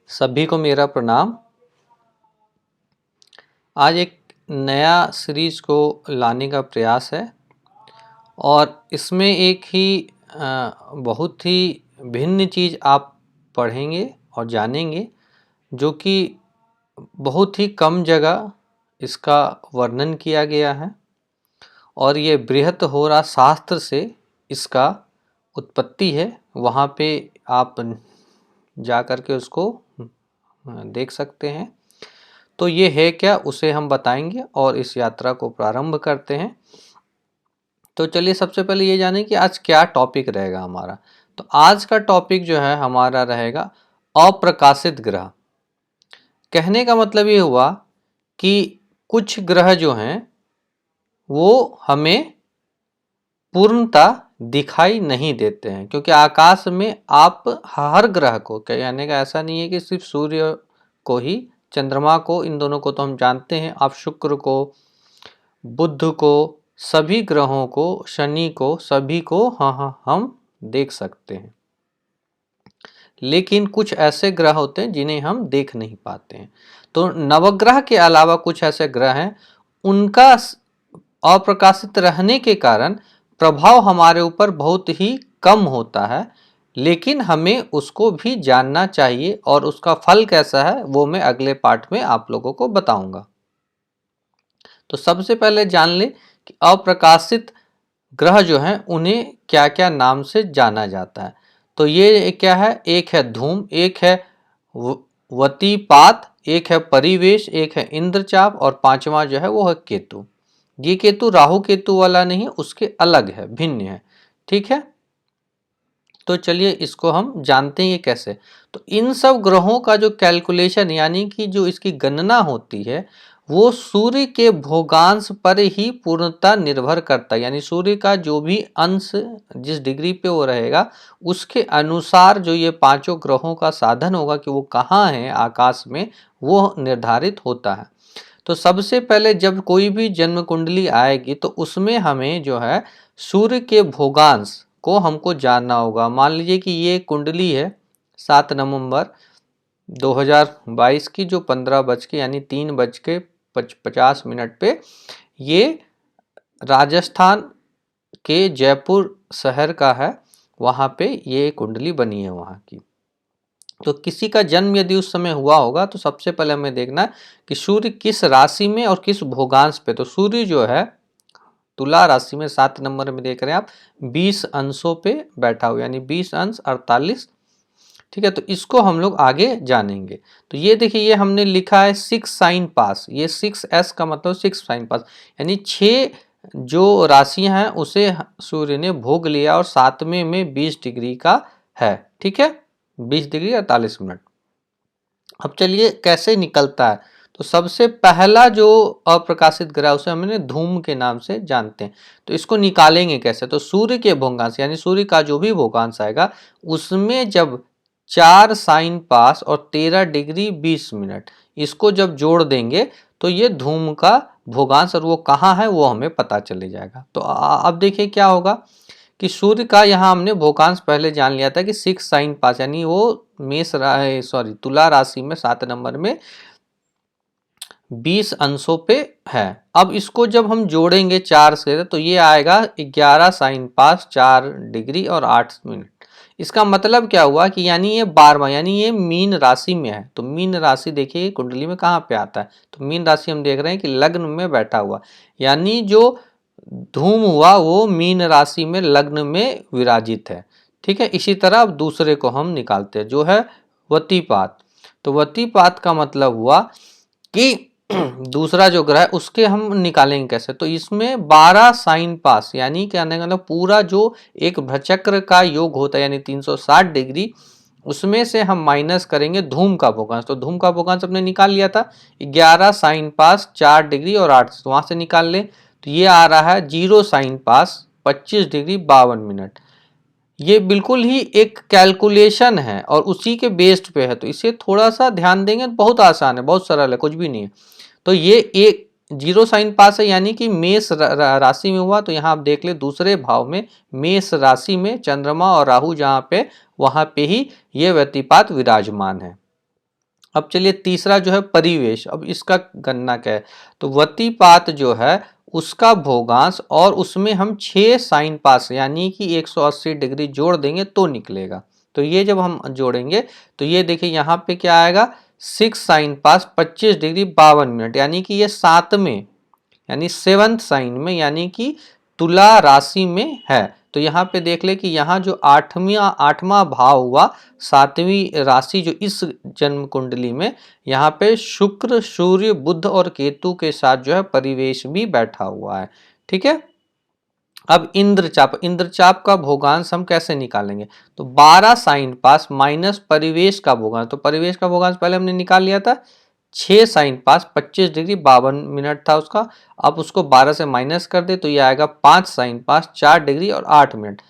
सभी को मेरा प्रणाम। आज एक नया सीरीज को लाने का प्रयास है और इसमें एक ही बहुत ही भिन्न चीज़ आप पढ़ेंगे और जानेंगे, जो कि बहुत ही कम जगह इसका वर्णन किया गया है और ये बृहत्होरा शास्त्र से इसका उत्पत्ति है। वहाँ पे आप जा कर के उसको देख सकते हैं। तो ये है क्या, उसे हम बताएंगे और इस यात्रा को प्रारंभ करते हैं। तो चलिए सबसे पहले ये जानें कि आज क्या टॉपिक रहेगा हमारा। तो आज का टॉपिक जो है हमारा रहेगा अप्रकाशित ग्रह। कहने का मतलब ये हुआ कि कुछ ग्रह जो हैं वो हमें पूर्णता दिखाई नहीं देते हैं, क्योंकि आकाश में आप हर ग्रह को, कहने का ऐसा नहीं है कि सिर्फ सूर्य को ही, चंद्रमा को, इन दोनों को तो हम जानते हैं, आप शुक्र को, बुध को, सभी ग्रहों को, शनि को, सभी को हम देख सकते हैं। लेकिन कुछ ऐसे ग्रह होते हैं जिन्हें हम देख नहीं पाते हैं। तो नवग्रह के अलावा कुछ ऐसे ग्रह हैं, उनका अप्रकाशित रहने के कारण प्रभाव हमारे ऊपर बहुत ही कम होता है, लेकिन हमें उसको भी जानना चाहिए और उसका फल कैसा है वो मैं अगले पार्ट में आप लोगों को बताऊंगा। तो सबसे पहले जान ले कि अप्रकाशित ग्रह जो हैं उन्हें क्या क्या नाम से जाना जाता है। तो ये क्या है, एक है धूम, एक है वतीपात, एक है परिवेश, एक है इंद्रचाप और पांचवा जो है वो है केतु। ये केतु राहु केतु वाला नहीं है, उसके अलग है, भिन्न है। ठीक है, तो चलिए इसको हम जानते हैं कैसे। तो इन सब ग्रहों का जो कैलकुलेशन यानी कि जो इसकी गणना होती है वो सूर्य के भोगांश पर ही पूर्णतः निर्भर करता है। यानी सूर्य का जो भी अंश जिस डिग्री पे वो रहेगा उसके अनुसार जो ये पांचों ग्रहों का साधन होगा कि वो कहाँ हैं आकाश में, वो निर्धारित होता है। तो सबसे पहले जब कोई भी जन्म कुंडली आएगी तो उसमें हमें जो है सूर्य के भोगांश को हमको जानना होगा। मान लीजिए कि ये कुंडली है 7 नवंबर 2022 की, जो 15 बज के यानी 3:50 पे ये राजस्थान के जयपुर शहर का है, वहाँ पे ये कुंडली बनी है वहाँ की। तो किसी का जन्म यदि उस समय हुआ होगा तो सबसे पहले हमें देखना कि सूर्य किस राशि में और किस भोगांश पे। तो सूर्य जो है तुला राशि में 7 नंबर में देख रहे हैं आप 20 अंशों पे बैठा हुआ, यानी 20 अंश 48। ठीक है, तो इसको हम लोग आगे जानेंगे। तो ये देखिए, ये हमने लिखा है 6 साइन पास। ये 6S का मतलब 6 साइन पास, यानी 6 जो राशियां हैं उसे सूर्य ने भोग लिया और 7वें में 20 डिग्री का है। ठीक है, 20 डिग्री 48 मिनट। अब चलिए कैसे निकलता है। तो सबसे पहला जो अप्रकाशित ग्रह उसे हमने धूम के नाम से जानते हैं। तो इसको निकालेंगे कैसे। तो सूर्य के भोगांश यानी सूर्य का जो भी भोगांश आएगा उसमें जब 4 साइन पास और 13 डिग्री 20 मिनट इसको जब जोड़ देंगे तो ये धूम का भोगांश और वो कहाँ है वो हमें पता चले जाएगा। तो अब देखिए क्या होगा कि सूर्य का यहाँ हमने भोगांश पहले जान लिया था कि 6 साइन पास, यानी वो तुला राशि में 7 नंबर में 20 अंशों पे है। अब इसको जब हम जोड़ेंगे 4 से तो ये आएगा 11 साइन पास 4 डिग्री और 8 मिनट। इसका मतलब क्या हुआ कि यानी ये 12वां, यानी ये मीन राशि में है। तो मीन राशि देखिए कुंडली में कहाँ पे आता है, तो मीन राशि हम देख रहे हैं कि लग्न में बैठा हुआ, यानी जो धूम हुआ वो मीन राशि में लग्न में विराजित है। ठीक है, इसी तरह अब दूसरे को हम निकालते हैं जो है वतीपात। तो वतीपात का मतलब हुआ कि दूसरा जो ग्रह है उसके हम निकालेंगे कैसे। तो इसमें 12 साइन पास, यानी क्या मतलब पूरा जो एक भ्रचक्र का योग होता है यानी 360 डिग्री, उसमें से हम माइनस करेंगे धूम का भोगांश। तो धूम का भोगांश हमने निकाल लिया था 11 साइन पास 4 डिग्री और 8, तो वहां से निकाल ले। तो ये आ रहा है 0 साइन पास 25 डिग्री 52 मिनट। ये बिल्कुल ही एक कैलकुलेशन है और उसी के बेस्ड पे है। तो इसे थोड़ा सा ध्यान देंगे, बहुत आसान है, बहुत सरल है, कुछ भी नहीं है। तो ये एक 0 साइन पास है यानी कि मेष राशि में हुआ। तो यहाँ आप देख ले दूसरे भाव में मेष राशि में चंद्रमा और राहु जहाँ पे, वहाँ पे ही ये व्यतिपात विराजमान है। अब चलिए तीसरा जो है परिवेश, अब इसका गणना क्या है, तो वतीपात जो है उसका भोगांश और उसमें हम 6 साइन पास यानी कि 180 डिग्री जोड़ देंगे तो निकलेगा। तो ये जब हम जोड़ेंगे तो ये देखिए यहाँ पे क्या आएगा, 6 साइन पास 25 डिग्री 52 मिनट, यानी कि ये 7वें यानी 7th साइन में यानी कि तुला राशि में है। तो यहाँ पे देख ले कि यहाँ जो आठवां भाव हुआ, 7वीं राशि जो इस जन्म कुंडली में, यहाँ पे शुक्र सूर्य बुध और केतु के साथ जो है परिवेश भी बैठा हुआ है। ठीक है। अब इंद्रचाप का भोगांश हम कैसे निकालेंगे, तो 12 साइन पास माइनस परिवेश का भोगांश, तो परिवेश का भोगांश पहले हमने निकाल लिया था, 6 साइन पास 25 डिग्री 52 मिनट था उसका। अब उसको 12 से माइनस कर दे तो ये आएगा 5 साइन पास 4 डिग्री और 8 मिनट।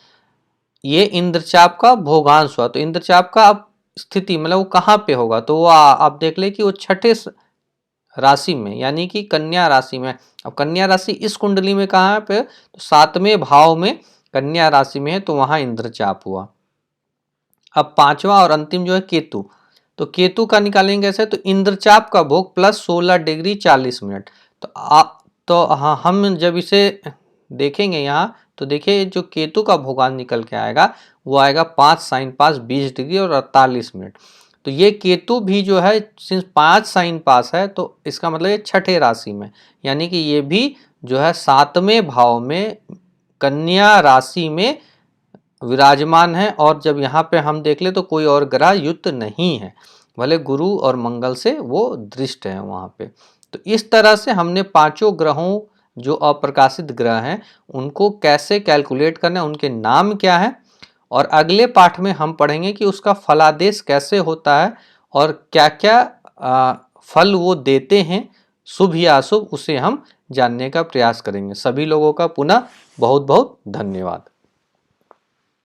ये इंद्रचाप का भोगांश हुआ। तो इंद्रचाप का अब स्थिति मतलब वो कहाँ पे होगा, तो वो आप देख ले कि वो छठे राशि में यानी कि कन्या राशि में। अब कन्या राशि इस कुंडली में कहाँ पे, तो 7वें भाव में कन्या राशि में है, तो वहां इंद्रचाप हुआ। अब पांचवा और अंतिम जो है केतु, तो केतु का निकालेंगे कैसे, तो इंद्रचाप का भोग प्लस 16 डिग्री 40 मिनट। तो हाँ, हम जब इसे देखेंगे यहाँ तो देखिए जो केतु का भोगांश निकल के आएगा वो आएगा 5 साइन पास 20 डिग्री और 48 मिनट। तो ये केतु भी जो है सिंस 5 साइन पास है तो इसका मतलब ये छठे राशि में, यानी कि ये भी जो है 7वें भाव में कन्या राशि में विराजमान है। और जब यहाँ पे हम देख ले तो कोई और ग्रह युक्त नहीं है, भले गुरु और मंगल से वो दृष्ट है वहाँ पे। तो इस तरह से हमने पांचों ग्रहों जो अप्रकाशित ग्रह हैं उनको कैसे कैलकुलेट करना है, उनके नाम क्या है, और अगले पाठ में हम पढ़ेंगे कि उसका फलादेश कैसे होता है और क्या क्या फल वो देते हैं, शुभ या अशुभ, उसे हम जानने का प्रयास करेंगे। सभी लोगों का पुनः बहुत बहुत धन्यवाद।